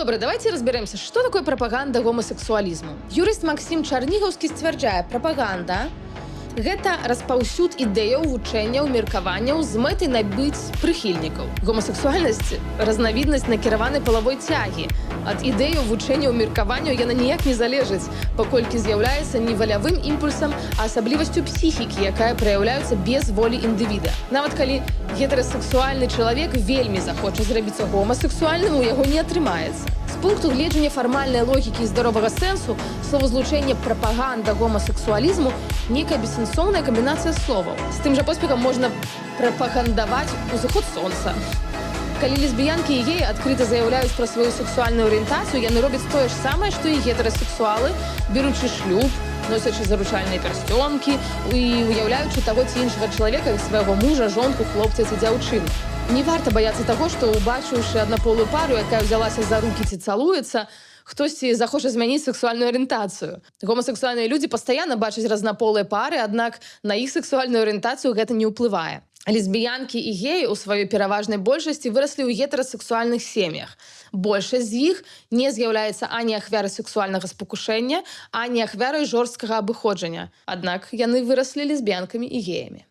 Добре, давайте разберемся, что такое прапаганда гомасексуалізму. Юрыст Максім Чарнігаўскі сцвярджае, прапаганда гэта распаўсюд ідэяў, вучэнняў, меркаванняў з мэтай набыць прыхільнікаў. Гомасексуальнасць разнавіднасць накіраванай палавой цягі. Ад ідэяў, вучэнняў, меркаванняў яна ніяк не залежыць, паколькі з'яўляецца не валявым імпульсам, а асаблівасцю псіхікі, якая праяўляецца без волі індывіда. Нават калі гетэрасексуальны чалавек вельмі захоча зрабіцца гомасексуальным, у яго не атрымаецца. З пункту гледжання фармальнай логікі і здаровага сэнсу словазлучэнне прапаганда гомасексуалізму некая бессэнсоўная камбінацыя словаў. З тым жа поспехам можна прапагандаваць узыход сонца. Калі лесбіянкі і геі адкрыта заяўляюць пра сваю сексуальную арыентацыю, яны робяць тое ж самае, што і гетэрасексуалы, беручы шлюб, носячы заручальныя пярсцёнкі і уяўляючы таго ці іншага чалавека як свайго мужа, жонку, хлопца ці дзяўчыну. Не варта баяцца таго, што, убачыўшы аднаполую пару, якая ўзялася за рукі ці цалуецца, хтосьці захоча змяніць сексуальную арыентацыю. Гомасексуальныя людзі пастаянна бачаць разнаполыя пары, аднак на іх сексуальную арыентацыю гэта не ўплывае. Лесбіянкі і геі ў сваёй пераважнай большасці выраслі ў гетэрасексуальных сем'ях. Большасць з іх не з'яўляецца ані ахвярай сексуальнага спакушэння, ані ахвярай жорсткага абыходжання. Аднак яны выраслі лесбіянкамі і геямі.